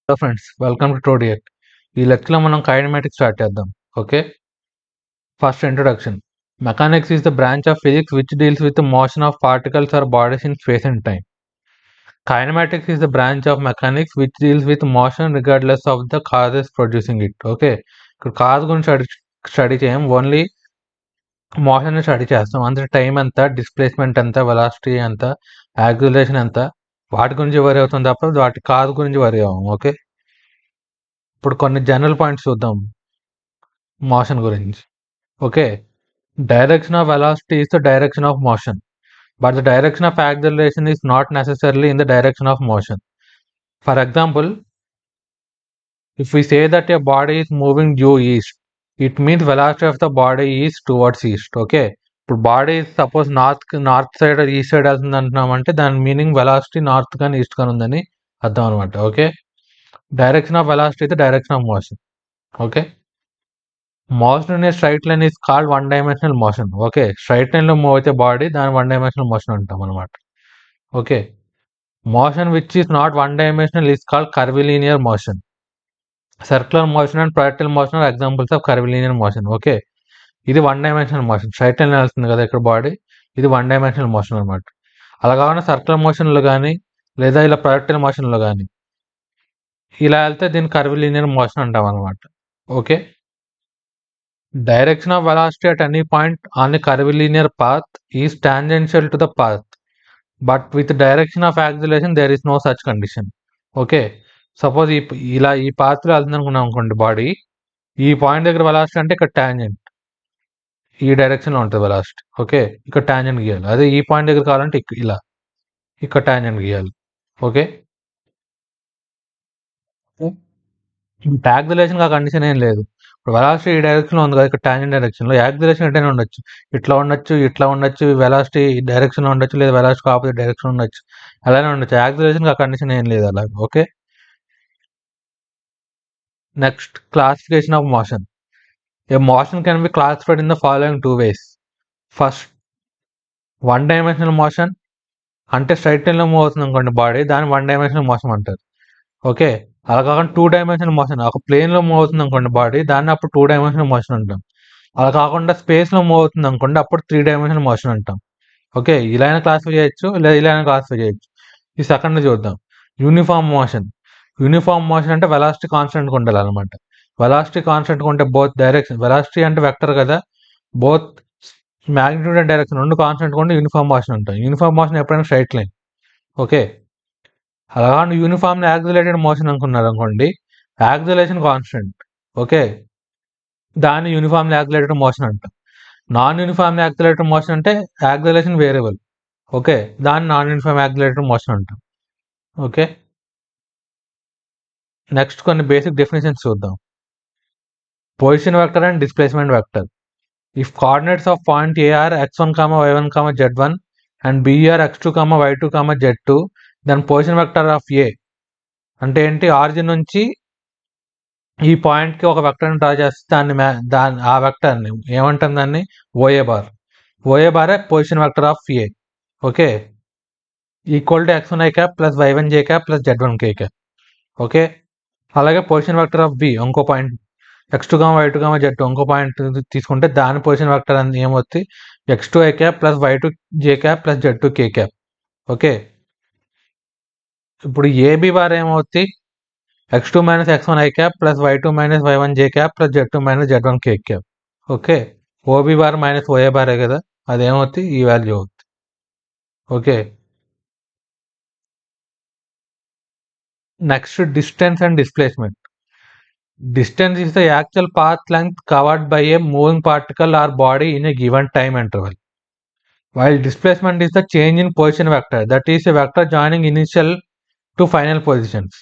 Hello friends, welcome to టోడియట్. ఈ లెక్చర్లో మనం కైనమాటిక్స్ స్టార్ట్ చేద్దాం. Okay, first introduction. Mechanics is the branch of physics which deals with the motion of particles or bodies in space and time. Kinematics is the branch of mechanics which deals with motion regardless of the causes producing it. Okay, ఇక్కడ cause గురించి study చేయం, only motion study చేస్తాం. అంటే time ఎంత, displacement ఎంత, velocity ఎంత, acceleration ఎంత, వాటి గురించి వరి అవుతుంది తప్ప వాటి కాజ్ గురించి వరి అవ్వం. ఓకే, ఇప్పుడు కొన్ని జనరల్ పాయింట్స్ చూద్దాం మోషన్ గురించి. Okay, direction of velocity is the direction of motion, but the direction of acceleration is not necessarily in the direction of motion. For example, if we say that a body is moving due east, it means velocity of the body is towards east. Okay, ఇప్పుడు body suppose north side east side వెళ్తుంది అంటున్నామంటే దాని meaning velocity north కానీ east కానీ ఉందని అర్థం అనమాట. Okay, direction of velocity the direction of motion. Okay, motion in a straight line is called one dimensional motion. Okay, straight లైన్లో move అయితే body దాని వన్ డైమెన్షనల్ మోషన్ అంటాం అనమాట. Okay, motion which is not one dimensional is called కర్విలీనియర్ motion. Circular motion and projectile motion are examples of curvilinear motion. Okay, ఇది one dimensional motion, straight line వెళ్తుంది కదా ఇక్కడ body, ఇది one dimensional motion అనమాట. అలా కాకుండా సర్క్యులర్ మోషన్లో కానీ లేదా ఇలా ప్రొజెక్టైల్ మోషన్లో కానీ ఇలా వెళ్తే దీన్ని కర్విలీనియర్ మోషన్ అంటాం అనమాట. Okay, direction of velocity at any point on a curvilinear path is tangential to the path, but with direction of acceleration there is no such condition. Okay, suppose ఇలా ఈ పాత్రలో వెళ్తుంది అనుకున్నాం అనుకోండి బాడీ, ఈ పాయింట్ దగ్గర వెలాసిటీ అంటే ఇక్కడ టాంజెంట్ ఈ డైరెక్షన్లో ఉంటుంది వెలాసిటీ. ఓకే, ఇక్కడ టాంజెంట్ గీయాలి. అదే ఈ పాయింట్ దగ్గర కావాలంటే ఇలా ఇక్కడ టాంజెంట్ గీయాలి. ఓకే, యాక్సిలరేషన్ ఆ కండిషన్ ఏం లేదు. ఇప్పుడు వెలాసిటీ ఈ డైరెక్షన్లో ఉంది కదా, ఇక్కడ టాంజెంట్ డైరెక్షన్లో. యాక్సిలరేషన్ ఎటైనా ఉండొచ్చు, ఇట్లా ఉండొచ్చు, ఇట్లా ఉండొచ్చు, వెలాసిటీ డైరెక్షన్లో ఉండొచ్చు, లేదా వెలాసిటీ ఆపోజిట్ డైరెక్షన్ ఉండొచ్చు, అలానే ఉండొచ్చు. యాక్సిలరేషన్ ఆ కండిషన్ ఏం లేదు అలాగే. Okay, next classification of motion. A motion can be classified in the following two ways. First, one dimensional motion, అంటే స్ట్రైట్ లైన్లో మూవ్ అవుతుంది అనుకోండి బాడీ, దాన్ని వన్ డైమెన్షనల్ మోషన్ అంటారు. ఓకే, అలా కాకుండా టూ డైమెన్షనల్ మోషన్, ఒక ప్లేన్లో మూవ్ అవుతుంది అనుకోండి బాడీ, దాన్ని అప్పుడు టూ డైమెన్షనల్ మోషన్ అంటాం. అలా కాకుండా స్పేస్లో మూవ్ అవుతుంది అనుకోండి, అప్పుడు త్రీ డైమెన్షనల్ మోషన్ అంటాం. ఓకే, ఇలా అయినా క్లాసిఫై చేయొచ్చు, లేదా ఇలా అయినా క్లాసిఫై చేయొచ్చు. ఈ సెకండ్ చూద్దాం, యూనిఫామ్ మోషన్. యూనిఫామ్ మోషన్ అంటే వెలాసిటీ కాన్స్టెంట్గా ఉండాలి అనమాట. వెలాసిటీ కాన్స్టెంట్గా ఉంటే బోత్ డైరెక్షన్, వెలాసిటీ అంటే వెక్టర్ కదా, బోత్ మ్యాగ్నిట్యూడ్ అండ్ డైరెక్షన్ రెండు కాన్స్టెంట్గా ఉంటే యూనిఫామ్ మోషన్ అంటాం. యూనిఫామ్ మోషన్ ఎప్పుడైనా స్ట్రైట్ లైన్. ఓకే, అలా కాకుండా యూనిఫామ్లీ యాక్సిలరేటెడ్ మోషన్ అనుకున్నారు అనుకోండి, యాక్సిలరేషన్ కాన్స్టెంట్. ఓకే, దాన్ని యూనిఫామ్లీ యాక్సిలరేటెడ్ మోషన్ అంటాం. నాన్ యూనిఫామ్ యాక్సిలరేటెడ్ మోషన్ అంటే యాక్సిలరేషన్ వేరియబుల్. ఓకే, దాన్ని నాన్ యూనిఫామ్ యాక్సిలరేటెడ్ మోషన్ అంటాం. ఓకే, నెక్స్ట్ కొన్ని బేసిక్ డెఫినేషన్స్ చూద్దాం. Position vector and displacement vector. If coordinates of point A are x1, y1, z1 and b are x2, y2, z2, then position vector of A అంటే ఏంటి, origin నుంచి ఈ పాయింట్కి ఒక వెక్టర్ని draw చేస్తే దాన్ని ఆ వెక్టర్ని ఏమంటాం, దాన్ని ఓఏ బార్. ఓఏ బారే position vector of A. Okay, equal to x1 i cap plus y1 j cap plus z1 k cap. Okay, అలాగే పొజిషన్ వెక్టర్ ఆఫ్ బి ఇంకో పాయింట్ x2, y2, z2 ఇంకో పాయింట్ తీసుకుంటే దాని position vector అని ఏమవుతుంది, x2 i cap plus y2 j cap plus z2 k cap. Okay, ఇప్పుడు AB bar ఏమవుతుంది, x2 minus x1 i cap plus y2 minus y1 j cap plus z2 minus z1 k cap. Okay, OB bar minus OA బారే కదా, అదేమవుతుంది ఈ value అవుతుంది. Okay, next distance and displacement. Distance is the actual path length covered by a moving particle or body in a given time interval, while displacement is the change in position vector, that is a vector joining initial to final positions.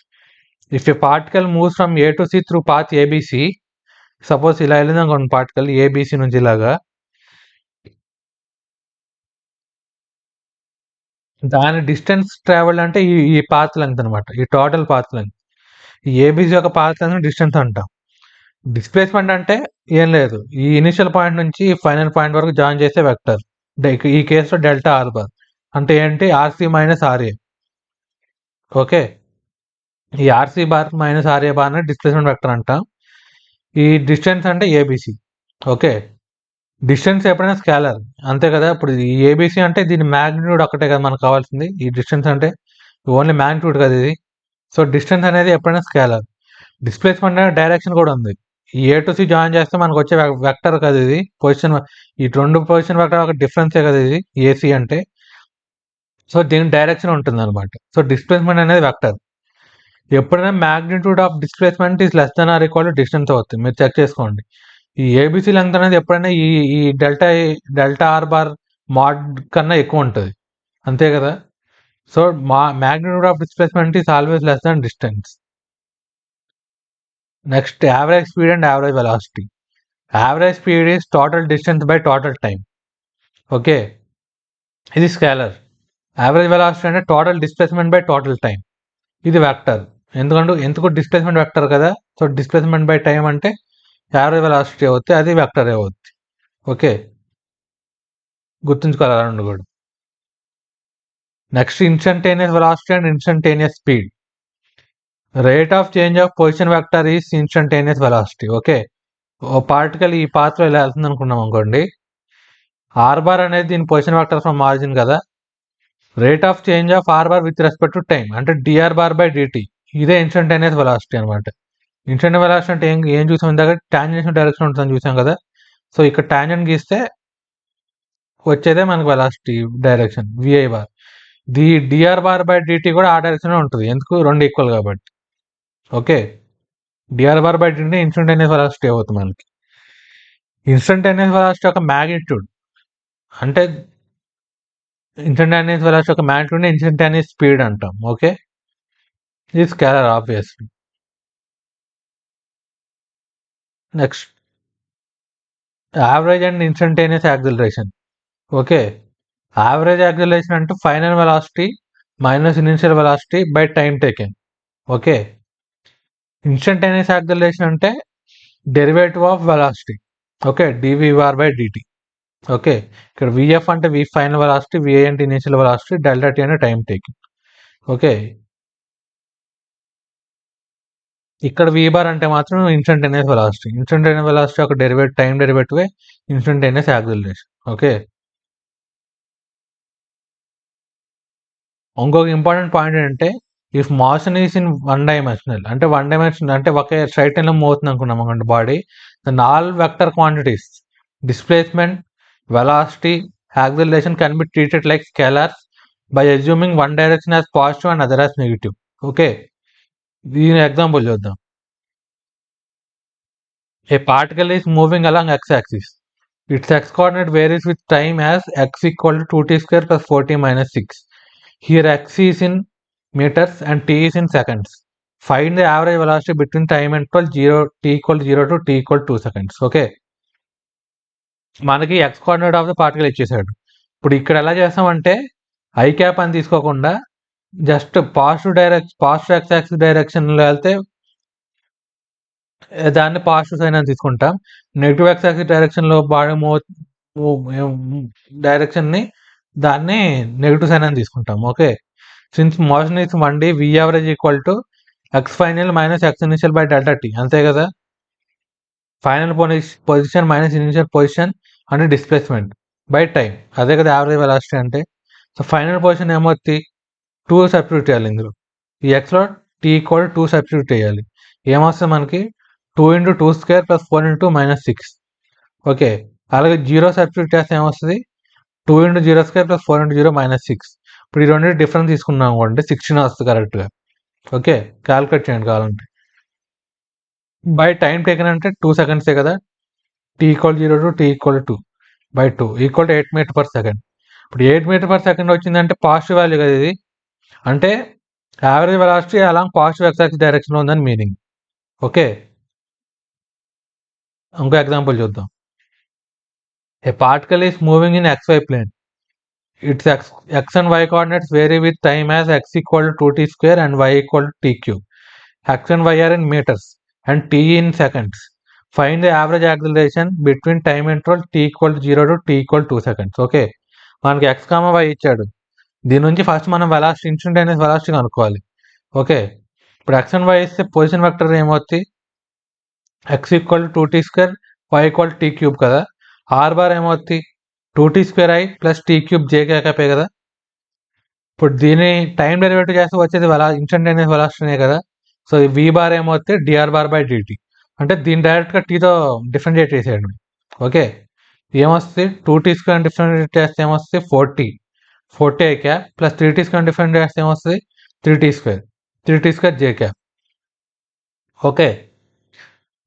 If a particle moves from A to C through path ABC, suppose ఇలా వెళ్ళింది అనుకోండి particle ABC నుంచి ఇలాగా, దాని distance travel అంటే ఈ path length అనమాట, ఈ టోటల్ పాత్ లెంగ్త్. ఈ ఏబిసి యొక్క పాత్ లెంగ్త్ డిస్టెన్స్ అంటాం. డిస్ప్లేస్మెంట్ అంటే ఏం లేదు, ఈ ఇనిషియల్ పాయింట్ నుంచి ఫైనల్ పాయింట్ వరకు జాయిన్ చేసే వెక్టర్. ఈ కేసులో డెల్టా ఆర్ బార్ అంటే ఏంటి, ఆర్సీ మైనస్ ఆర్ఏ. ఓకే, ఈ r c bar minus r a bar అనేది డిస్ప్లేస్మెంట్ వెక్టర్ అంటాం. ఈ డిస్టెన్స్ అంటే ఏబిసి. ఓకే, డిస్టెన్స్ ఎప్పుడైనా స్కేలర్ అంతే కదా. ఇప్పుడు ఈ ఏబిసి అంటే దీని మ్యాగ్నిట్యూడ్ ఒక్కటే కదా మనకు కావాల్సింది. ఈ డిస్టెన్స్ అంటే ఓన్లీ మ్యాగ్నిట్యూడ్ కదా ఇది. సో డిస్టెన్స్ అనేది ఎప్పుడైనా స్కేలర్. డిస్ప్లేస్మెంట్ అనే డైరెక్షన్ కూడా ఉంది. ఈ ఏ టు సి జాయిన్ చేస్తే మనకు వచ్చే వెక్టర్ కదా ఇది పొజిషన్. ఈ రెండు పొజిషన్ వెక్టర్ ఒక డిఫరెన్సే కదా ఇది ఏసీ అంటే. సో దీని డైరెక్షన్ ఉంటుంది అనమాట. సో డిస్ప్లేస్మెంట్ అనేది వెక్టర్. ఎప్పుడైనా magnitude of displacement is less than or equal to distance అవుతుంది. మీరు చెక్ చేసుకోండి. ఈ ఏబిసి లెంగ్త్ అనేది ఎప్పుడైనా ఈ డెల్టా ఆర్ బార్ మాడ్ కన్నా ఎక్కువ ఉంటుంది అంతే కదా. So magnitude of displacement is always less than distance. Next average speed and average velocity. Average speed is total distance by total time. Okay, ఇది స్కేలర్. యావరేజ్ వెలాసిటీ అంటే total displacement by total time. ఇది vector. ఎందుకు displacement vector కదా. So displacement by time అంటే average velocity అవుతుంది, అది vector అవుతుంది. Okay, గుర్తుంచుకోవాలి రెండు కూడా. Next instantaneous velocity and instantaneous speed. Rate of change of position vector is instantaneous velocity. Okay, ఓ పార్టికల్ ఈ పాత్రలో ఇలా వెళ్తుంది అనుకున్నాం అనుకోండి. ఆర్ బార్ అనేది దీని పొజిషన్ వెక్టర్ ఫ్రమ్ ఆరిజిన్ కదా. Rate of change of r bar with respect to time అంటే డిఆర్ బార్ బై డిటి. ఇదే ఇన్స్టంటేనియస్ వెలాసిటీ అనమాట. ఇన్స్టంటేనియస్ వెలాసిటీ అంటే ఏం చూసాం ఇందాక, టాంజెన్షియల్ డైరెక్షన్ ఉంటుందని చూసాం కదా. సో ఇక్కడ టాంజెంట్ గీస్తే వచ్చేదే మనకు వెలాసిటీ డైరెక్షన్ విఐ bar. Dr bar by dt కూడా ఆ డైరెక్షన్ ఉంటుంది. ఎందుకు, రెండు ఈక్వల్ కాబట్టి. Okay, dr bar by dt instantaneous velocity అవుతుంది మనకి. ఇన్స్టంటేనియస్ వెలాసిటీ యొక్క మ్యాగ్నిట్యూడ్ అంటే ఇన్స్టంటేనియస్ వెలాసిటీ యొక్క మ్యాగ్నిట్యూడ్ ఇన్స్టంటేనియస్ స్పీడ్ అంటాం. ఓకే, ఇది scalar obviously. Next average and instantaneous acceleration. Okay, average acceleration అంటే final velocity minus initial velocity by time taken. Okay, instantaneous acceleration అంటే derivative of velocity. Okay, DVR by d t. Okay, ఇక్కడ v f అంటే v final velocity, v i అంటే initial velocity, delta t అంటే time taking. Okay, ఇక్కడ v bar అంటే మాత్రం instantaneous velocity. Instantaneous velocity ఒక time derivative instantaneous acceleration. Okay, ఇంకొక important point ఏంటంటే if motion is in one dimensional అంటే ఒకే స్ట్రైట్ లైన్ లో మూవ్ అవుతుంది అనుకున్నాం అనుకోండి body, then all vector quantities displacement, velocity, acceleration can be treated like scalars by assuming one direction as positive and other as negative. Okay, దీని example చూద్దాం. A particle is moving along x axis. Its x coordinate varies with time as x equal to 2t square plus 4t minus 6. Here x is in meters and t is in seconds. Find the average velocity between time interval t equal to 0 to t equal to 2 seconds. Okay, మనకి x coordinate of the particle ఇచ్చేసాడు. ఇప్పుడు ఇక్కడ ఎలా చేస్తామంటే I cap అని తీసుకోకుండా just positive x axis డైరెక్షన్లో వెళ్తే దాన్ని పాజిటివ్ సైన్ అని తీసుకుంటాం. నెగిటివ్ x యాక్సిస్ డైరెక్షన్లో బాడీ డైరెక్షన్ని దాన్ని నెగిటివ్ సైన్ అని తీసుకుంటాం. Okay, since motion is 1D v average equal to x final minus x initial by delta t అంతే కదా. Final position minus initial position అంటే డిస్ప్లేస్మెంట్ బై టైం, అదే కదా యావరేజ్ వెలాసిటీ అంటే. సో ఫైనల్ పొజిషన్ ఏమవుతుంది, 2 substitute చేయాలి ఇందులో. ఈ ఎక్స్లో టీ ఈక్వల్ 2 సబ్స్టిట్యూట్ చేయాలి. ఏమొస్తుంది మనకి 2 × 2 స్క్వేర్ ప్లస్ 4 × 2 మైనస్ 6. ఓకే, అలాగే 0 సబ్స్టిట్యూట్ చేస్తే ఏమొస్తుంది 2 × 0 స్క్వేర్ ప్లస్ 4 × 0 మైనస్ 6. ఇప్పుడు ఈ రెండు డిఫరెన్స్ తీసుకున్నాం అనుకోండి 16 వస్తుంది కరెక్ట్గా. ఓకే, క్యాల్కులేట్ చేయండి కావాలంటే. బై టైం టేకన్ అంటే 2 సెకండ్సే కదా. T equal 0 to t equal 2 by 2 equal to 8 meter per second. ఇప్పుడు 8 మీటర్ పర్ సెకండ్ వచ్చిందంటే పాజిటివ్ వాల్యూ కదా ఇది, అంటే average velocity along positive x axis డైరెక్షన్లో ఉందని మీనింగ్. ఓకే, ఇంకో ఎగ్జాంపుల్ చూద్దాం. A particle is moving in xy plane. Its x and y coordinates vary with time as x equal to 2t square and y equal to t cube. X and y are in meters and t in seconds. Find the average acceleration between time interval t equal to 0 to t equal to 2 seconds. Okay, మనకి x, y ఇచ్చాడు. దీని నుంచి first మనం velocity instantaneous velocity కనుక్కోవాలి. Okay, ఇప్పుడు x and y ఇస్తే position vector ఏమవుతుంది, x equal 2t² y equal t³ కదా. r బార్ ఏమవుతుంది 2t² i plus t³ j కదా. ఇప్పుడు దీన్ని టైం డెరివేటివ్ చేస్తే వచ్చేది ఇన్స్టంటేనియస్ వెలాసిటీనే కదా. సో v బార్ ఏమవుతుంది dr బార్ బై dt. అంటే దీన్ని డైరెక్ట్గా టీతో డిఫరెన్షియేట్ చేసేయండి. ఓకే, ఏమొస్తుంది 2t² డిఫరెన్షియేట్ చేస్తే ఏమొస్తుంది 40i³ ప్లస్ 3t² డిఫరెంట్ చేస్తే ఏమొస్తుంది 3t² j. Okay,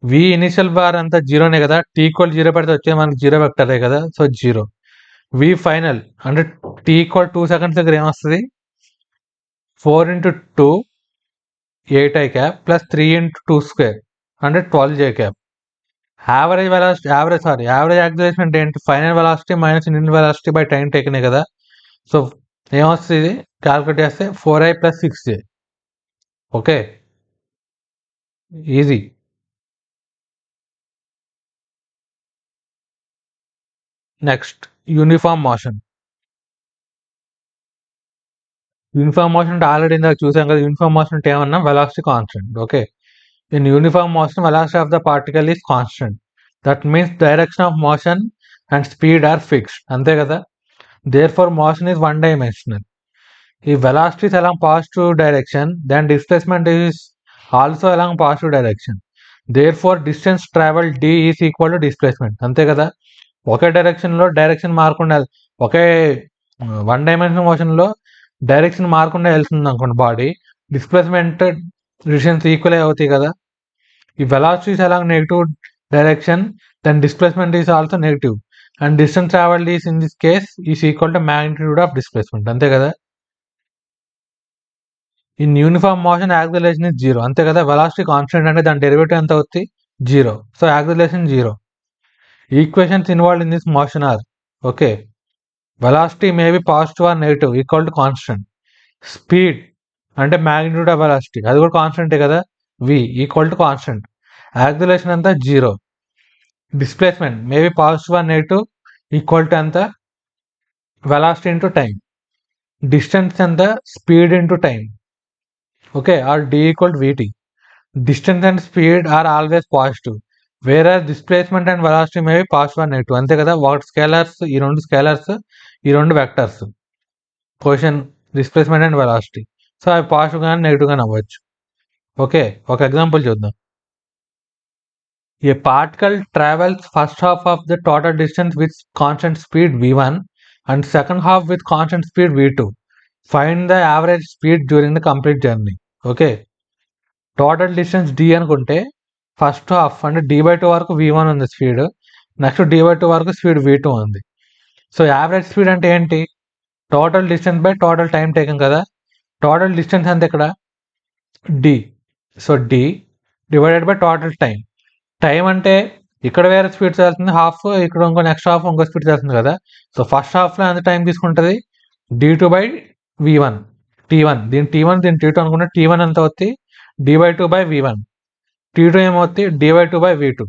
v initial bar అంతా జీరోనే కదా, t ఈక్వల్ 0 పెడితే వచ్చేది మనకి జీరో వెక్టరే కదా. సో 0. v ఫైనల్ అంటే t ఈక్వల్ 2 seconds దగ్గర ఏమొస్తుంది 4 into 2 8i³ ప్లస్ 3 into 2² అంటే 12j. యావరేజ్ యాక్సిలరేషన్ అంటే ఏంటి, final velocity minus initial velocity by time టేకనే కదా. సో ఏమొస్తుంది క్యాల్కులేట్ చేస్తే 4i plus 6j. Okay, easy. Next uniform motion. Uniform motion అంటే ఆల్రెడీ ఇందాక చూసాం కదా. యూనిఫామ్ మోషన్ అంటే ఏమన్నా velocity constant. Okay, in uniform motion velocity of the particle is constant. That means direction of motion and speed are fixed. అంతే కదా. Therefore motion is one dimensional. If velocity is along positive direction, then displacement is also along positive direction. Therefore, distance traveled d is equal to displacement. అంతే కదా. ఒకే డైరెక్షన్లో direction మారకుండా, ఒకే one dimension మోషన్లో direction మారకుండా వెళ్తుంది అనుకోండి body, displacement distance equal అవుతాయి కదా. ఈ velocity is along negative direction, then displacement is also negative. And distance traveled is in this case is equal to magnitude of displacement. అంతే కదా. In uniform motion acceleration is 0. అంతే కదా. Velocity constant అంటే దాని derivative ఎంత అవుతుంది 0. So acceleration 0. Equations involved in this motion are okay, velocity may be positive or negative equal to constant. Speed అంటే magnitude of velocity, అది కూడా కాన్స్టెంటే కదా, v equal to constant. Acceleration అంతా 0. Displacement may be positive or negative equal to ఎంత velocity into time. Distance ఎంత speed into time. Okay, or d equal to vt. Distance and speed are always positive, whereas displacement and velocity may be positive or negative. అంతే కదా. What scalers, ఈ రెండు scalars, ఈ రెండు vectors, position, displacement and velocity. So అవి positive కానీ negative కానీ అవ్వచ్చు. ఓకే, ఒక ఎగ్జాంపుల్ చూద్దాం. A particle travels first half of the total distance with constant speed v1 and second half with constant speed v2. Find the average speed during the complete journey. Okay, total distance d అనుకుంటే first half అంటే d/2 వరకు v1 ఉంది speed, next d/2 వరకు speed v2 ఉంది. So average speed అంటే ఏంటి, total distance by total time taken కదా. Total distance అంతే ఇక్కడ d. So d divided by total time. Time అంటే ఇక్కడ వేరే స్పీడ్ వెళ్తుంది హాఫ్, ఇక్కడ ఇంకో నెక్స్ట్ హాఫ్ ఇంకో స్పీడ్ వెళ్తుంది కదా. సో ఫస్ట్ హాఫ్లో ఎంత టైం తీసుకుంటుంది d2 బై v1 t1. దీని t1 దీని t2 అనుకుంటే t1 ఎంత అవుతుంది d/2 బై v1, t2 ఏమవుతుంది d/2 by v2.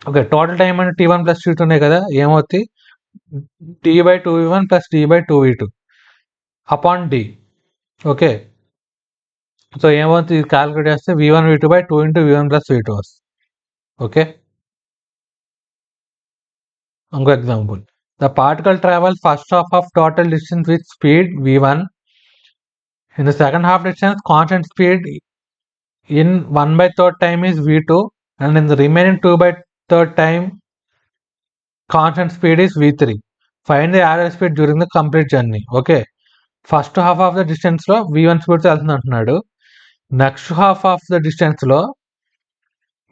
Okay, total time అంటే t1 ప్లస్ t2 ఉన్నాయి కదా, ఏమవుతుంది d/2v1 plus d/2v2 upon d. Okay, so ఏమవుతుంది క్యాలిక్యులేట్ చేస్తే v1 v2 by 2 into v1 plus v2 వస్తుంది. ఓకే, ఇంకో example. The particle travels first half of total distance with speed v1. In the second half distance, constant speed in 1/3 time is v2, and in the remaining 2/3 time, constant speed is v3. Find the average speed during the complete journey. Okay, first half of the distance లో v1 speed వెళ్తుంది అంటున్నాడు. Next half of the distance లో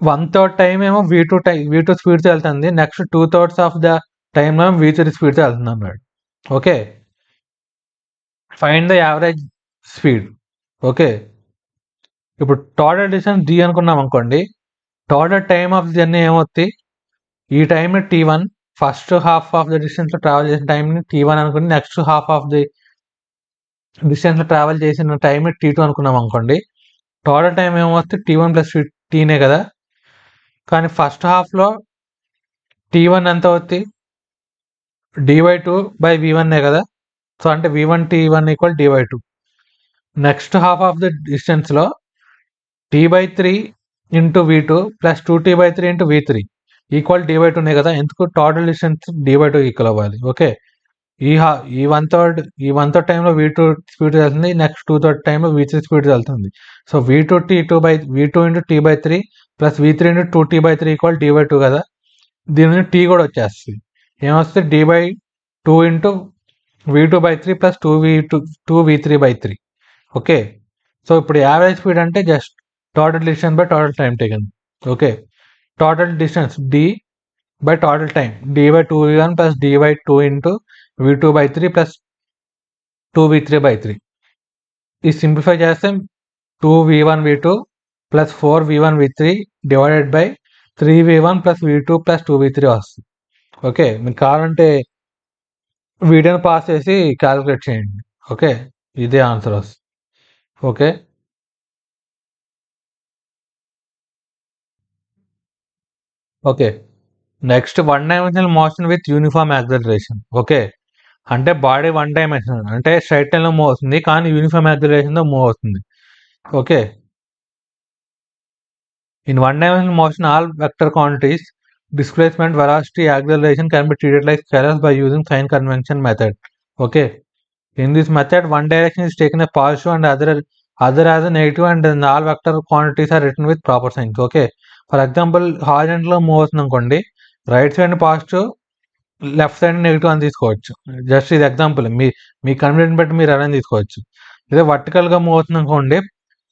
1/3 time ఏమో v2 స్పీడ్తో వెళ్తుంది, next 2/3 of the టైంలో v3 స్పీడ్తో వెళ్తుంది అన్నాడు. Okay, find the average speed. Okay, ఇప్పుడు టోటల్ డిస్టెన్స్ d అనుకున్నాం అనుకోండి, total time of the journey ఏమవుతుంది, ఈ టైంని t1, first half of the డిస్టెన్స్లో ట్రావెల్ చేసిన టైంని t1 అనుకుని, నెక్స్ట్ హాఫ్ ఆఫ్ ది డిస్టెన్స్లో ట్రావెల్ చేసిన టైంని t2 అనుకున్నాం అనుకోండి. టోటల్ టైం ఏమవుతుంది t1 ప్లస్ tనే కదా. కానీ ఫస్ట్ హాఫ్లో t1 ఎంత అవుతుంది d/2 బై v1 కదా. సో అంటే v1 t1 equal d/2. Next half of the డిస్టెన్స్లో t/3 into v2 plus 2t/3 into v3 equal d/2 ఉన్నాయి కదా, ఎందుకు టోటల్ డిస్టెన్స్ d/2 ఈక్వల్ అవ్వాలి. ఓకే, ఈ 1/3 టైంలో v2 స్పీడ్ వెళ్తుంది, నెక్స్ట్ 2/3 టైంలో v3 స్పీడ్ వెళ్తుంది. So v2 into t/3 plus v3 into 2t/3 equal d/2 కదా, దీని నుంచి t కూడా వచ్చేస్తుంది. ఏమొస్తుంది, d/2 into v2/3 plus 2v3/3. Okay, so ఇప్పుడు యావరేజ్ స్పీడ్ అంటే just total distance by total time taken. Okay, total distance d by total time d/2v1 plus d/2 into v2/3 plus 2v3/3. ఇది simplify చేస్తే 2v1v2 plus 4v1v3 divided by 3v1 plus v2 plus 2v3 వస్తుంది. Okay, మీకు కావాలంటే వీడియోని pass చేసి calculate చేయండి. Okay, ఇదే answer వస్తుంది. Okay, okay, next 1 dimensional motion with uniform acceleration. Okay, అంటే బాడీ 1 డైమెన్షన్ అంటే స్ట్రైట్ లైన్లో మూవ్ అవుతుంది, కానీ యూనిఫామ్ యాక్సలరేషన్తో మూవ్ అవుతుంది. Okay, in 1 dimensional motion all vector quantities displacement, velocity, acceleration can be treated like scalars by using sign convention method. Okay, in this method one direction is taken as positive and other as a negative, and then all vector quantities are written with proper signs. Okay, for example horizontal move అవుతుంది అనుకోండి, right side positive, left side negative అని తీసుకోవచ్చు. Just ఇది example, మీ convenient బట్టి మీరు ఎలా తీసుకోవచ్చు. ఇదే వర్టికల్గా మూవ్ అవుతుంది అనుకోండి,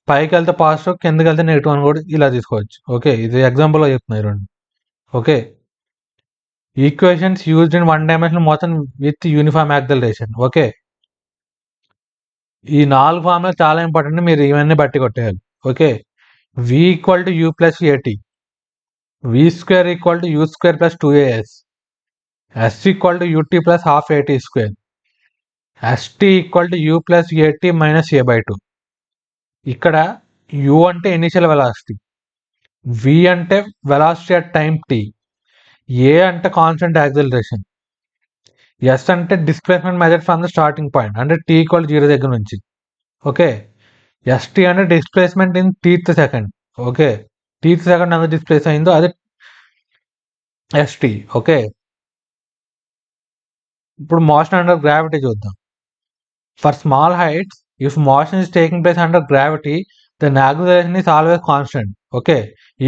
పైకి వెళ్తే పాజిటివ్, కిందకి వెళ్తే నెగిటివ్ అని కూడా ఇలా తీసుకోవచ్చు. ఓకే, ఇది ఎగ్జాంపుల్గా చెప్తున్నాయి రెండు. Okay, equations used in 1 dimensional motion with uniform acceleration. Okay, ఈ 4 ఫార్ములా చాలా ఇంపార్టెంట్, మీరు ఇవన్నీ బట్టి కొట్టేయాలి. Okay, v equal to u plus ఏటీ, v square equal to u square plus 2as, s equal to ut plus half ఏటీ square, st equal to u plus ఏటీ minus a/2. ఇక్కడ u అంటే ఇనిషియల్ వెలాసిటీ, v అంటే velocity at time t, a అంటే constant acceleration, s అంటే displacement method from the starting point అంటే t equal 0 దగ్గర నుంచి. ఓకే, st అంటే displacement in t th second. Okay, t th second ఎంత డిస్ప్లేస్ అయిందో అదే st. ఓకే, ఇప్పుడు మోషన్ అండర్ గ్రావిటీ చూద్దాం. For small heights, if motion is taking place under gravity, then acceleration is always constant. Okay,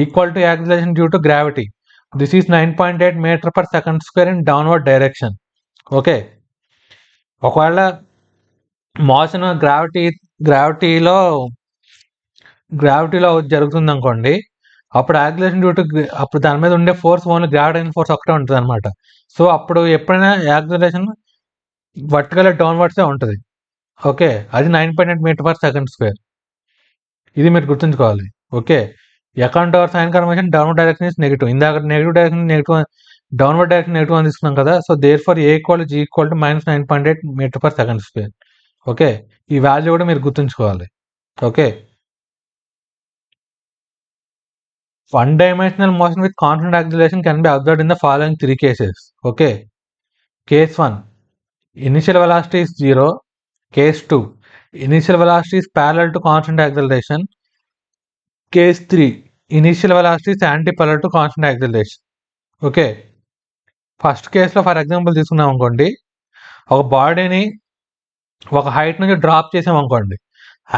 equal to acceleration due to gravity. This is 9.8 meter per second square in downward direction. Okay, ఒకవేళ motion గ్రావిటీలో జరుగుతుంది అనుకోండి, అప్పుడు acceleration due to అప్పుడు దాని మీద ఉండే force only gravitation force ఒకటే ఉంటుంది అనమాట. సో అప్పుడు ఎప్పుడైనా యాక్సలరేషన్ వర్టికల్ డౌన్వర్డ్సే ఉంటుంది. ఓకే, అది 9.8 మీటర్ పర్ సెకండ్ స్క్వేర్. ఇది మీరు గుర్తుంచుకోవాలి. Okay, account our sign convention downward direction is negative. ఇందాక negative direction negative, downward direction negative అని తీసుకున్నాం కదా. So therefore a equal g equal to minus 9.8 meter per second square. Okay, ఈ value కూడా మీరు గుర్తుంచుకోవాలి. Okay, 1 dimensional motion with constant acceleration can be observed in the following 3 cases. Okay, case 1, initial velocity is 0. Case 2, initial velocity is parallel to constant acceleration. Case 3, initial velocity is anti-parallel to constant acceleration. Okay, first కేసులో for example తీసుకున్నాం అనుకోండి, ఒక బాడీని ఒక height నుంచి drop చేసాం అనుకోండి,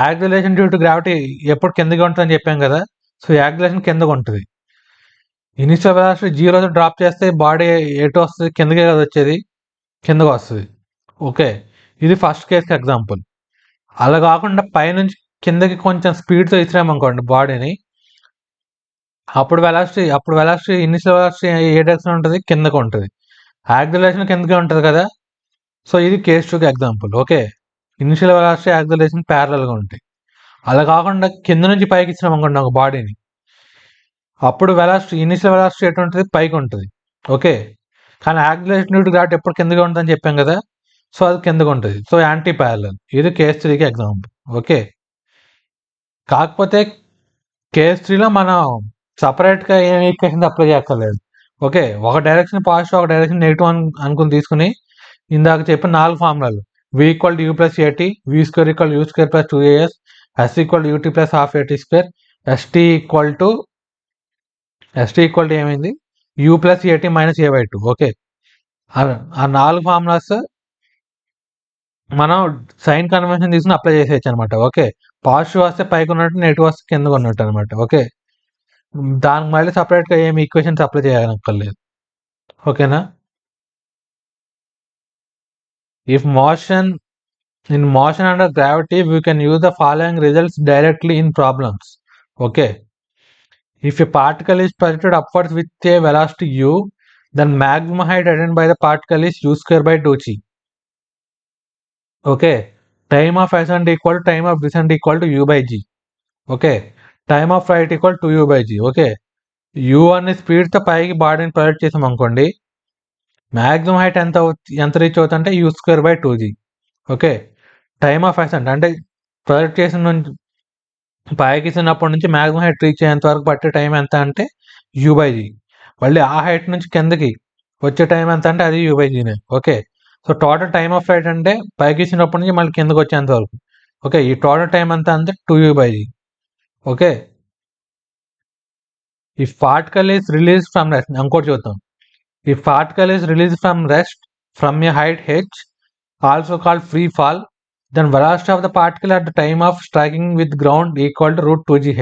acceleration due to gravity ఎప్పుడు కిందకి ఉంటుందని చెప్పాం కదా. సో యాక్సలరేషన్ కిందకు ఉంటుంది. ఇనిషియల్ వెలాసిటీ 0 డ్రాప్ చేస్తే బాడీ ఎటు వస్తుంది, కిందకే కదా వచ్చేది, కిందకు వస్తుంది. ఓకే, ఇది ఫస్ట్ కేస్కి ఎగ్జాంపుల్. అలా కాకుండా పైనుంచి కిందకి కొంచెం స్పీడ్తో ఇచ్చినామనుకోండి బాడీని, అప్పుడు వెలాసిటీ ఇనిషియల్ వెలాసిటీ ఏ డైరెక్షన్ ఉంటుంది, కిందకు ఉంటుంది, యాక్సలరేషన్ కిందకే ఉంటుంది కదా. సో ఇది కేస్ 2కి example. Okay, initial velocity acceleration ప్యారలల్గా ఉంటాయి. అలా కాకుండా కింద నుంచి పైకి ఇచ్చినాం అనుకోండి ఒక బాడీని, అప్పుడు ఇనిషియల్ వెలాసిటీ ఎటు ఉంటుంది, పైకి ఉంటుంది. ఓకే, కానీ యాక్సలరేషన్ డ్యూ టు గ్రావిటీ ఎప్పుడు కిందగా ఉంటుందని చెప్పాం కదా. సో అది కిందకు ఉంటుంది. So anti parallel. ఇది కేస్ 3కి ఎగ్జాంపుల్. ఓకే, కాకపోతే కేస్ 3లో మనం సపరేట్గా ఏం ఈక్వేషన్ అప్లై చేయక్కర్లేదు. ఓకే, ఒక డైరెక్షన్ పాజిటివ్, ఒక డైరెక్షన్ నెగిటివ్ అనుకుని తీసుకుని ఇందాక చెప్పిన 4 ఫార్ములాలు, v equal to u plus ఏటీ, v square equal u square plus 2as, s equal u t plus half ఏటీ స్క్వేర్, ఎస్టీ ఈక్వల్ టు ఏమైంది యూ ప్లస్ ఏటీ minus a by two. Okay, ఆ 4 ఫార్ములాస్ మనం సైన్ కన్వెన్షన్ తీసుకుని apply చేసేయచ్చు అనమాట. Okay, positive వస్తే పైకి ఉన్నట్టు, నెగిటివ్ వస్తే కిందకు ఉన్నట్టు అనమాట. ఓకే, దానికి మళ్ళీ సపరేట్గా ఏమి ఈక్వేషన్స్ అప్లై చేయనక్కర్లేదు. ఓకేనా. If in motion under gravity we can use the following results directly in problems. Okay, if a particle is projected upwards with a velocity u, then maximum height attained by the particle is u square by 2g. Okay, time of ascent equal to time of descent equal to u by g. Okay, time of flight equal to u by g. Okay, u అనే speed తో పైకి బాడీని project చేసాం అనుకోండి, maximum height ఎంత reach అవుతుందంటే u square by 2g. Okay, time of ascent అంటే project చేసిన నుంచి పైకి చిన్నప్పటి నుంచి మ్యాక్సిమం హైట్ రీచ్ అయ్యేంత వరకు పట్టే టైం ఎంత అంటే యూ బై జీ. మళ్ళీ ఆ హైట్ నుంచి కిందకి వచ్చే టైం ఎంత అంటే అది యూ బై జీనే. Okay, so total time of flight అంటే పైకి ఇచ్చినప్పటి నుంచి మళ్ళీ కిందకి వచ్చేంత వరకు. ఓకే, ఈ టోటల్ టైం ఎంత అంటే 2u by g. ఓకే, ఈ particle is release from rest. ఇంకోటి చూద్దాం. ఈ particle is release from rest from A height h, also called free fall, then velocity of the particle at the time of striking with ground equal to root 2gh.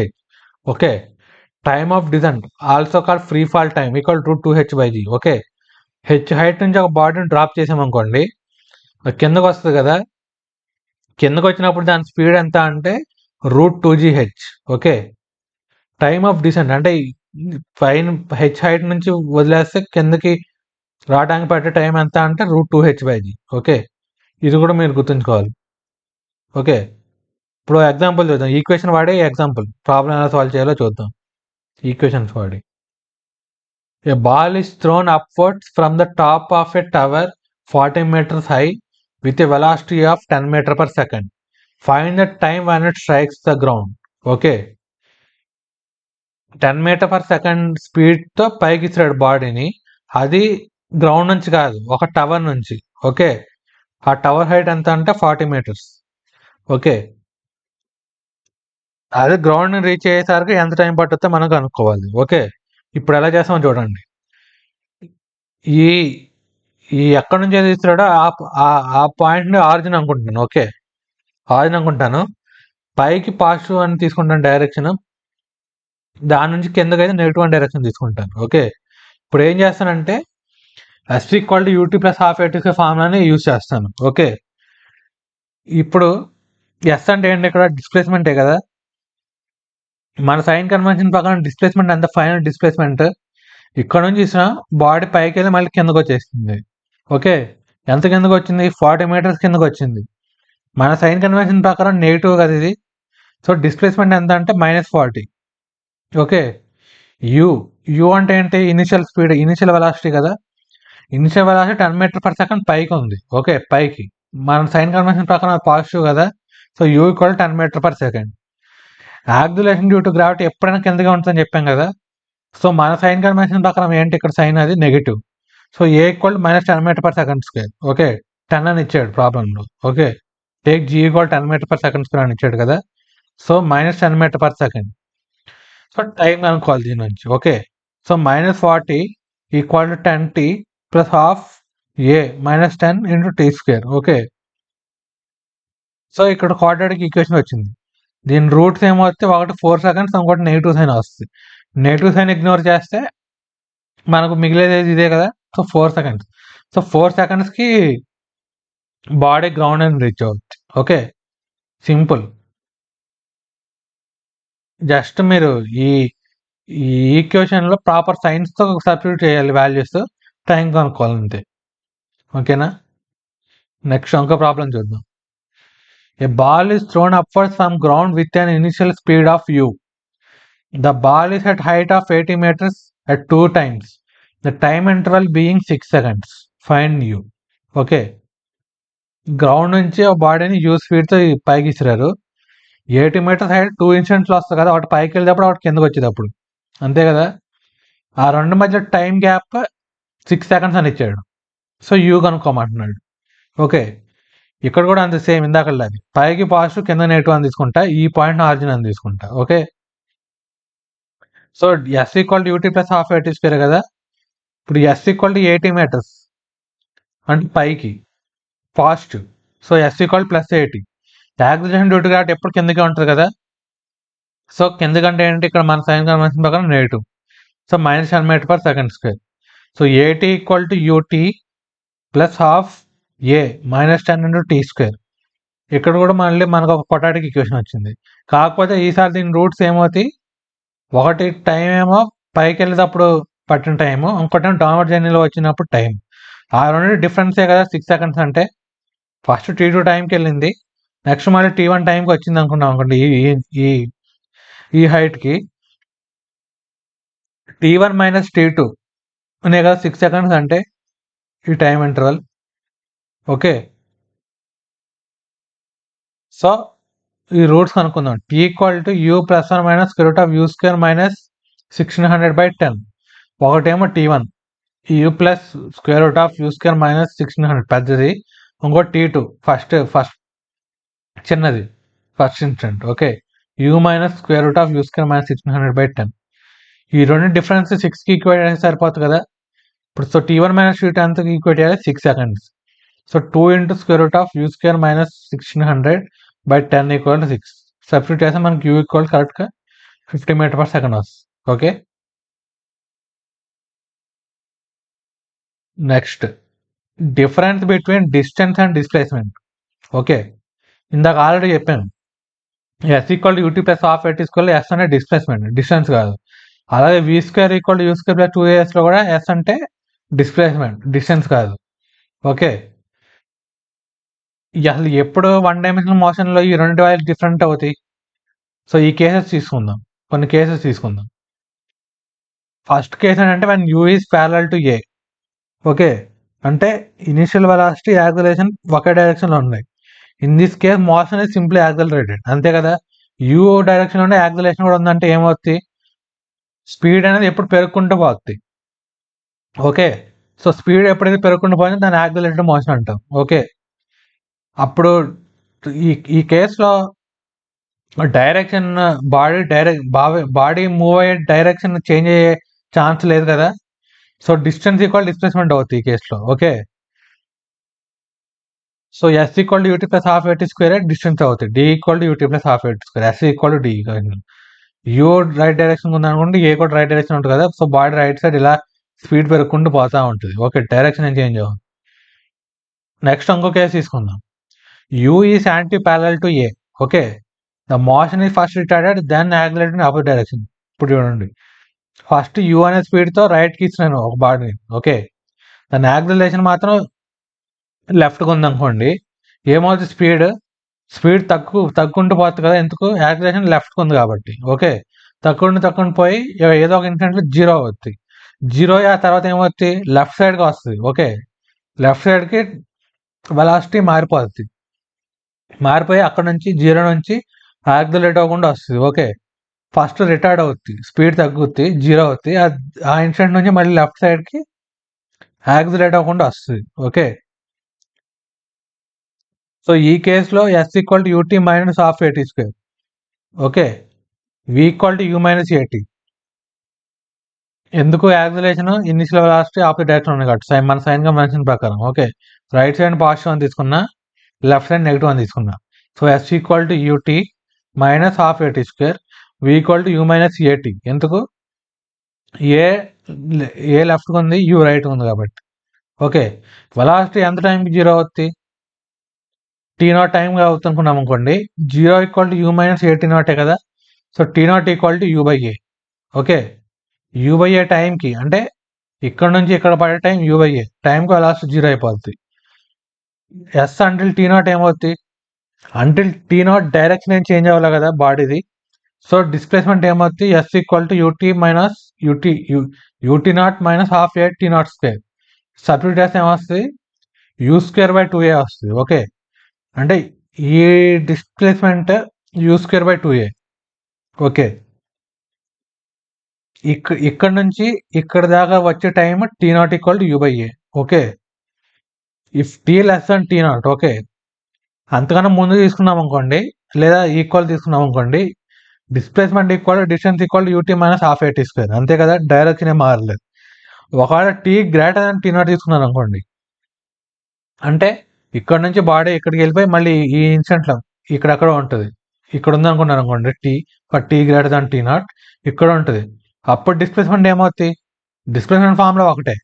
Okay, time of descent also called free fall time equal to root 2h by g. Okay, h height నుంచి ఒక బాడీని drop చేసామనుకోండి, కిందకు వస్తుంది కదా, కిందకు వచ్చినప్పుడు దాని స్పీడ్ ఎంత అంటే root 2gh. Okay, time of descent అంటే పైన హెచ్ హైట్ నుంచి వదిలేస్తే కిందకి రావడానికి పట్టే టైం ఎంత అంటే route 2h by g. Okay, ఇది కూడా మీరు గుర్తుంచుకోవాలి. ఓకే, ఇప్పుడు ఎగ్జాంపుల్ చూద్దాం. ఈక్వేషన్ వాడి ఎగ్జాంపుల్ ప్రాబ్లం ఎలా సాల్వ్ చేయాలో చూద్దాం. ఈక్వేషన్స్ వాడి, a ball is thrown upwards from the top of a tower 40 meters high with a velocity of 10 meter per second. Find the time when it strikes the ground. Okay, 10 meter per second స్పీడ్తో పైకి ఇచ్చాడు బాడీని. అది ground నుంచి కాదు, ఒక tower నుంచి. Okay, ఆ టవర్ హైట్ ఎంత అంటే 40 meters. ఓకే, అదే గ్రౌండ్ రీచ్ అయ్యేసరికి ఎంత టైం పట్టుద్దో మనం కనుక్కోవాలి. ఓకే, ఇప్పుడు ఎలా చేస్తామో చూడండి. ఈ ఈ ఎక్కడి నుంచి ఏది ఇస్తున్నాడో ఆ పాయింట్ని ఆరిజిన్ అనుకుంటున్నాను. ఓకే, ఆరిజిన్ అనుకుంటాను. పైకి పాజిటివ్ అని తీసుకుంటాను డైరెక్షన్, దాని నుంచి కిందకైతే నెగిటివ్ అని డైరెక్షన్ తీసుకుంటాను. ఓకే, ఇప్పుడు ఏం చేస్తానంటే s equal to ut plus half ఏటీసీ ఫార్ములాని యూజ్ చేస్తాను. ఓకే, ఇప్పుడు ఎస్ అంటే ఏంటి, ఇక్కడ డిస్ప్లేస్మెంటే కదా. మన సైన్ కన్వెన్షన్ ప్రకారం డిస్ప్లేస్మెంట్ ఎంత, ఫైనల్ డిస్ప్లేస్మెంట్ ఇక్కడ నుంచి ఇచ్చిన బాడీ పైకి వెళ్ళి మళ్ళీ కిందకు వచ్చేస్తుంది. ఓకే, ఎంత కిందకు వచ్చింది, 40 meters కిందకు వచ్చింది. మన సైన్ కన్వెన్షన్ ప్రకారం నెగిటివ్ కదా ఇది, సో డిస్ప్లేస్మెంట్ ఎంత అంటే -40. ఓకే, యూ అంటే ఏంటి, ఇనిషియల్ స్పీడ్, ఇనిషియల్ వెలాసిటీ కదా. Initial velocity 10 meters per second పైకి ఉంది. ఓకే, పైకి మన సైన్ కన్వెన్షన్ ప్రకారం పాజిటివ్ కదా, so you equal 10 meters per second. Acceleration due to gravity ఎప్పుడైనా కిందగా ఉంటుందని చెప్పాం కదా. సో మన సైన్ కన్వెన్షన్ ప్రకారం ఏంటి, ఇక్కడ సైన్ అది negative. So a equal -10 meters per second square. Okay, 10 అని ఇచ్చాడు ప్రాబ్లంలో. Okay, take g equal 10 meters per second square అని ఇచ్చాడు కదా. So -10 meters per second. So time కనుక్కోవాలి దీని నుంచి. Okay, so -40 equal to 10t plus half a -10 into t square. Okay, so ఇక్కడ క్వాడ్రాటిక్ ఈక్వేషన్ వచ్చింది. దీని రూట్స్ ఏమొస్తే ఒకటి 4 seconds, ఇంకోటి నెగిటివ్ సైన్ వస్తుంది. నెగిటివ్ సైన్ ఇగ్నోర్ చేస్తే మనకు మిగిలేది ఇదే కదా. So 4 seconds. సో 4 secondsకి బాడీ గ్రౌండ్ అని రీచ్ అవుతుంది. Okay, simple. జస్ట్ మీరు ఈ ఈక్వేషన్లో ప్రాపర్ సైన్స్తో సబ్స్టిట్యూట్ చేయాలి వాల్యూస్, టైం కనుక్కోవాలంతే. ఓకేనా. నెక్స్ట్ ఇంకో ప్రాబ్లం చూద్దాం. A ball is thrown upwards from ground with an initial speed of u. The ball is at height of 80 meters at 2 times. The time interval being 6 seconds. Find u. Okay, ground నుంచి ఆ బాడీని you స్పీడ్తో పైకి ఇచ్చిరారు. 80 meters height 2 instants వస్తుంది కదా, ఒకటి పైకి వెళ్ళేటప్పుడు ఒకటి కిందకి వచ్చేటప్పుడు, అంతే కదా. ఆ రెండు మధ్య టైం గ్యాప్ 6 seconds అని ఇచ్చాడు. So you కనుక్కోమంటున్నాడు. ఓకే, ఇక్కడ కూడా అంతే సేమ్ ఇందాకలాది, పైకి పాజిటివ్ కింద నెగిటివ్ అని తీసుకుంటా, ఈ పాయింట్ ఆరిజిన్ అని తీసుకుంటా. Okay, so s equal to ut plus half ఏటీ స్క్వేర్ కదా. ఇప్పుడు ఎస్ ఈక్వల్ టు 80 మీటర్స్ అంటే పైకి positive. So s equal plus 80. Acceleration due to gravity ఎప్పుడు కిందకే ఉంటుంది కదా. సో కిందకంటే ఏంటి, ఇక్కడ మన సైన్ కన్వెన్షన్ ప్రకారం negative. So -10 meter per second square. So at equal to ut plus half a -10 into t square. ఇక్కడ కూడా మళ్ళీ మనకు ఒక క్వాడ్రాటిక్ ఈక్వేషన్ వచ్చింది. కాకపోతే ఈసారి దీని రూట్స్ ఏమవుతాయి, ఒకటి టైం ఏమో పైకి వెళ్ళేటప్పుడు పట్టిన టైము, ఇంకోటేమో డౌన్వర్డ్ జర్నీలో వచ్చినప్పుడు టైం. ఆ రెండు డిఫరెన్సే కదా 6 సెకండ్స్ అంటే. ఫస్ట్ T2 టైంకి వెళ్ళింది, నెక్స్ట్ మళ్ళీ T1 టైంకి వచ్చింది అనుకున్నాం అనుకోండి. ఈ ఈ హైట్కి T1 మైనస్ T2 అనే కదా 6 సెకండ్స్ అంటే ఈ టైం ఇంటర్వల్. ఓకే, సో ఈ రూట్స్ కనుక్కుందాం. T equal to u plus one minus square root of u square minus 1600/10. ఒకటేమో T1 you plus square root of u square minus 1600 పెద్దది, ఇంకోటి T2 first చిన్నది first instant. Okay, you minus square root of u square minus 1600/10. ఈ రెండు difference 6కి equate అయితే సరిపోతుంది కదా. ఇప్పుడు so T1 minus T2 అంతకి equate చేయాలి 6 seconds. So 2 into square root of u square minus 1600/10 equal to 6. Substitute చేస్తే మనకి యూ ఈక్వల్ కరెక్ట్గా 50 మీటర్ పర్ సెకండ్ వస్తుంది. Okay, next difference between distance and displacement. Okay, ఇందాక ఆల్రెడీ చెప్పాను s equal to ut plus half at equal s అంటే displacement, distance కాదు. అలాగే v square equal to u square plus 2as లో కూడా yes అంటే displacement, distance కాదు. Okay, అసలు ఎప్పుడు వన్ డైమెన్షనల్ మోషన్లో ఈ రెండు వాల్యూస్ డిఫరెంట్ అవుతాయి. సో ఈ కేసెస్ తీసుకుందాం, కొన్ని కేసెస్ తీసుకుందాం. ఫస్ట్ కేస్ ఏంటంటే when u is parallel to a. Okay, అంటే ఇనిషియల్ వెలాసిటీ యాక్సిలరేషన్ ఒకే డైరెక్షన్లో ఉన్నాయి. In this case motion is simply accelerated, అంతే కదా. యూ డైరెక్షన్లోనే యాక్సిలరేషన్ కూడా ఉందంటే ఏమవుతుంది, స్పీడ్ అనేది ఎప్పుడు పెరుగుకుంటూ పోతుంది. ఓకే, సో స్పీడ్ ఎప్పుడైతే పెరుగుకుంటూ పోతుందో దాన్ని యాక్సిలరేటెడ్ మోషన్ అంటాం. ఓకే, అప్పుడు ఈ కేసులో డైరెక్షన్ బాడీ మూవ్ అయ్యే డైరెక్షన్ చేంజ్ అయ్యే ఛాన్స్ లేదు కదా. సో డిస్టెన్స్ ఈక్వల్ డిస్ప్లేస్మెంట్ అవుతుంది ఈ కేసులో. Okay, so s equal to ut plus half at square distance అవుతుంది. D equal to ut plus half at square, s equal to d. U right direction ఉంది అనుకోండి, a కూడా right direction ఉంటుంది కదా. So body right side ఇలా speed పెరుగుకుంటూ పోతూ ఉంటుంది. ఓకే, డైరెక్షన్ ఏం చేంజ్ అవ్వదు. నెక్స్ట్ ఇంకో కేసు తీసుకుందాం. U is anti parallel to a. Okay, the motion is first retarded then accelerated in opposite direction. ఇప్పుడు చూడండి, ఫస్ట్ యూ అనే స్పీడ్తో రైట్కి ఇస్తున్నాను ఒక బాడీని. ఓకే, దాని యాక్సిలరేషన్ మాత్రం లెఫ్ట్గా ఉందనుకోండి, ఏమవుతుంది, స్పీడ్ తగ్గుకుంటూ పోతుంది కదా. ఎందుకు, యాక్సిలరేషన్ లెఫ్ట్కి ఉంది కాబట్టి. ఓకే, తక్కువ పోయి ఏదో ఒక ఇన్స్టెంట్లో జీరో అవుతుంది. జీరో ఆ తర్వాత ఏమవుతుంది, లెఫ్ట్ సైడ్గా వస్తుంది. ఓకే, లెఫ్ట్ సైడ్కి వెలాసిటీ మారిపోయి అక్కడ నుంచి జీరో నుంచి యాక్సిలరేట్ అవ్వకుండా వస్తుంది. ఓకే, ఫస్ట్ రిటార్డ్ అవుతుంది, స్పీడ్ తగ్గుద్ది, జీరో అవుతుంది. ఆ ఇన్స్టెంట్ నుంచి మళ్ళీ లెఫ్ట్ సైడ్కి యాక్సిలరేట్ అవ్వకుండా వస్తుంది. ఓకే, సో ఈ కేసులో s equal to ut minus half ఏటీ square. Okay, v equal to u minus at. ఎందుకు, acceleration initial velocity opposite direction ఉంది కాబట్టి మన సైన్ కన్వెన్షన్ ప్రకారం. ఓకే, రైట్ సైడ్ పాజిటివ్ అని తీసుకున్నా, లెఫ్ట్ సైడ్ నెగిటివ్ అని తీసుకున్నా. So s equal to ut minus half ఏటీ square, v equal to u minus at. ఎందుకు, ఏ లెఫ్ట్గా ఉంది, యూ రైట్ ఉంది కాబట్టి. ఓకే, వెలాసిటీ ఎంత టైంకి జీరో అవుతుంది, T0 టైంగా అవుతుంది అనుకున్నాం అనుకోండి. Zero equal to u minus ఏటీ0 కదా. So T0 equal to u by a. Okay, u by a టైంకి అంటే ఇక్కడ నుంచి ఇక్కడ పడే టైం యూ బై ఏ టైంకి వెలాసిటీ జీరో అయిపోతుంది. ఎస్ అంటిల్ T0 ఏమవుతుంది, అంటిల్ T0 డైరెక్షన్ ఏం చేంజ్ అవ్వాలి కదా బాడీది. సో డిస్ప్లేస్మెంట్ ఏమవుతుంది, s equal to ut minus యూటీ0 minus half a T0 square. Substitute చేస్తే ఏమొస్తుంది, యూ స్క్వేర్ బై 2a వస్తుంది. ఓకే, అంటే ఈ displacement u square by 2a. Okay, ఇక్కడ నుంచి ఇక్కడ దాకా వచ్చే time T0 equal to u by a. Okay, if t less than T0. Okay, అంతకన్నా ముందు తీసుకున్నాం అనుకోండి, లేదా ఈక్వల్ తీసుకున్నాం అనుకోండి, displacement equal distance equal u t minus half ఏటీ స్క్వేర్, అంతే కదా, డైరెక్షన్ ఏం మారలేదు. ఒకవేళ t greater than t naught తీసుకున్నాను అనుకోండి, అంటే ఇక్కడ నుంచి బాడీ ఇక్కడికి వెళ్ళిపోయి మళ్ళీ ఈ ఇన్స్టెంట్లో ఇక్కడెక్కడ ఉంటుంది, ఇక్కడ ఉంది అనుకున్నాను అనుకోండి t, t greater than t naught ఇక్కడ ఉంటుంది. అప్పుడు డిస్ప్లేస్మెంట్ ఏమవుతుంది, డిస్ప్లేస్మెంట్ ఫార్ములా ఒకటే,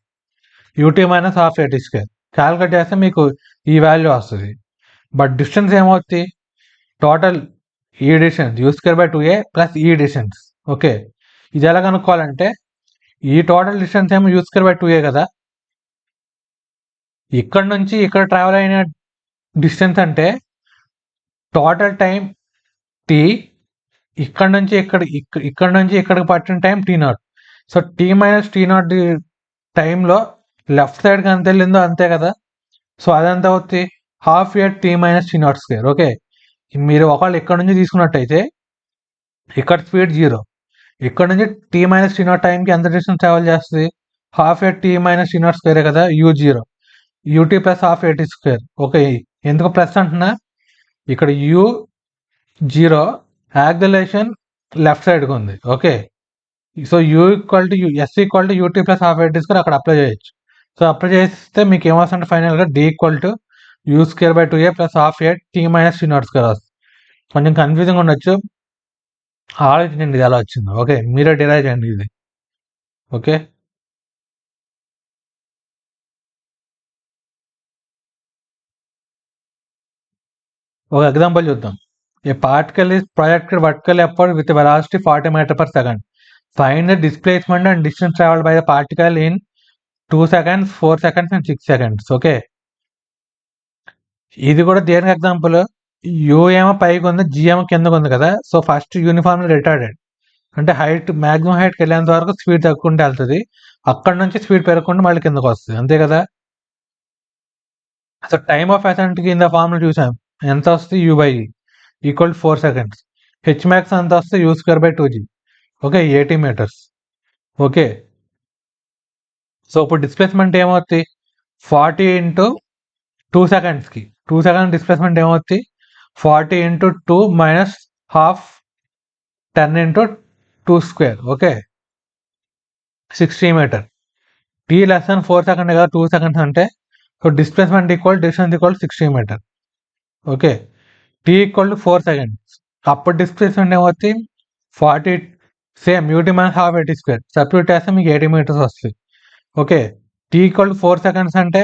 యూటీ మైనస్ హాఫ్ ఏటీ స్క్వేర్. క్యాలిక్యులేట్ చేస్తే మీకు ఈ వాల్యూ వస్తుంది. బట్ డిస్టెన్స్ ఏమవుతుంది, టోటల్ ఈ distance u square by 2a plus ఈ డిస్టెన్స్. ఓకే, ఇది ఎలా కనుక్కోవాలంటే ఈ టోటల్ డిస్టెన్స్ ఏమో యూ స్క్వేర్ బై 2a కదా, ఇక్కడ నుంచి ఇక్కడ ట్రావెల్ అయిన డిస్టెన్స్ అంటే టోటల్ టైం టీ, ఇక్కడ నుంచి ఇక్కడ నుంచి ఇక్కడికి పట్టిన time t naught. So t minus t naught టైంలో లెఫ్ట్ సైడ్కి ఎంత వెళ్ళిందో అంతే కదా. సో అదంతా అవుతుంది half year t minus t naught square. Okay, మీరు ఒకవేళ ఇక్కడ నుంచి తీసుకున్నట్టయితే ఇక్కడ స్పీడ్ 0, ఇక్కడ నుంచి టీ మైనస్ టీ నాట్ టైంకి ఎంత డిస్టెన్స్ ట్రావెల్ చేస్తుంది, half year t minus t naught స్క్వేరే కదా, u0 యూటీ ప్లస్ హాఫ్ ఏటీ స్క్వేర్. ఓకే, ఎందుకు ప్లస్ అంటున్నా, ఇక్కడ u0 యాక్సిలరేషన్ లెఫ్ట్ సైడ్కి ఉంది. Okay, so u equal to s equal to ut plus half ఏటీ స్క్వేర్ అక్కడ అప్లై చేయొచ్చు. సో అప్లై చేస్తే మీకు ఏమొస్తుంటే ఫైనల్గా d equal to u square by 2a plus half ఎయిట్ t minus t naught square వస్తుంది. కొంచెం కన్ఫ్యూజింగ్ ఉండొచ్చు, ఆలోచించండి ఇది ఎలా వచ్చిందో. ఓకే, మీరే డిరైవ్ చేయండి ఇది. ఓకే, ఒక ఎగ్జాంపుల్ చూద్దాం. A particle is projected vertically upward with velocity 40 meter per second. Find the displacement and distance travelled by the particle in 2 seconds, 4 seconds and 6 seconds. Okay, ఇది కూడా దేనికి ఎగ్జాంపుల్, యూ ఏమో పైకి ఉంది, జీ ఏమో కిందకు ఉంది కదా. సో ఫస్ట్ యూనిఫామ్లీ రిటార్డెడ్ అంటే హైట్ మ్యాక్సిమం హైట్కి వెళ్ళేంత వరకు స్పీడ్ తగ్గుకుంటూ వెళ్తుంది, అక్కడ నుంచి స్పీడ్ పెరగకుండా మళ్ళీ కిందకు వస్తుంది, అంతే కదా. సో టైమ్ ఆఫ్ అసెంట్కి ఇన్ ద ఫార్ములా చూసాం, ఎంత వస్తుంది, u/e equal 4 seconds. H max ఎంత వస్తే you square by 2g. Okay, 80 meters. Okay, so ఇప్పుడు డిస్ప్లేస్మెంట్ ఏమవుతుంది, 40 ఇంటూ 2 secondsకి 2 seconds డిస్ప్లేస్మెంట్ ఏమవుతుంది, 40 into 2 minus half 10 into 2 square. Okay, 60 meter. T less than 4 seconds కదా, 2 seconds అంటే, so displacement equal distance equal 60 meter. Okay, t equal to 4 seconds. అప్పుడు displacement ఏమవుతుంది 40, same u t minus half ఏటీ square substitute చేస్తే మీకు 80 meters వస్తుంది. Okay, t equal to 4 seconds అంటే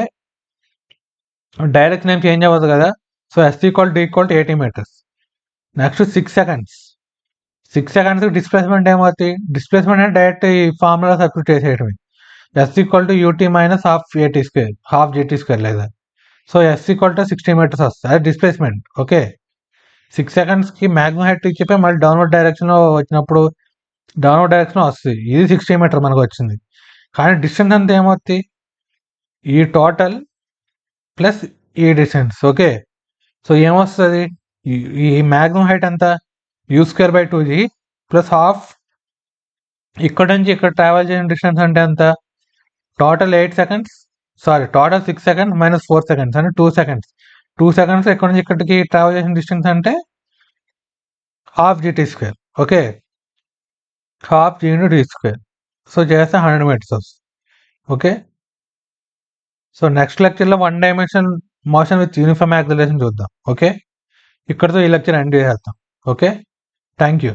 direction ఏం చేంజ్ అవ్వదు కదా. So s equal to equal to 80 meters. Next 6 seconds. 6 seconds displacement ఏమవుతుంది, డిస్ప్లేస్మెంట్ అంటే డైరెక్ట్ ఈ ఫార్ములా సబ్స్టిట్యూట్ చేసేయటమే, s equal to ut minus half ఏటీ స్క్వేర్, హాఫ్ జీటీ స్క్వేర్ లేదా. So s equal to 60 meters వస్తుంది, అది డిస్ప్లేస్మెంట్. ఓకే, 6 secondsకి maximum height చెప్పి మళ్ళీ డౌన్వర్డ్ డైరెక్షన్లో వచ్చినప్పుడు డౌన్వర్డ్ డైరెక్షన్లో వస్తుంది, ఇది 60 meter మనకు వచ్చింది. కానీ డిస్టెన్స్ అంతా ఏమవుతుంది, ఈ టోటల్ ప్లస్ ఈ డిస్టెన్స్. ఓకే, సో ఏమొస్తుంది, ఈ మ్యాక్సిమం హైట్ ఎంత, you square by 2g plus half ఇక్కడ నుంచి ఇక్కడ ట్రావెల్ చేసిన డిస్టెన్స్ అంటే ఎంత, total 8 seconds, sorry total 6 seconds minus 4 seconds అంటే 2 seconds. 2 seconds ఇక్కడ నుంచి ఇక్కడికి ట్రావెల్ చేసిన డిస్టెన్స్ అంటే half GT square. Okay, half g into t square. So చేస్తే 100 meters వస్తుంది. ఓకే, సో నెక్స్ట్ లెక్చర్లో 1 dimensional motion with uniform acceleration చూద్దాం. ఓకే, ఇక్కడతో ఈ లెక్చర్ ఎండ్ చేసేద్దాం. Okay, thank you.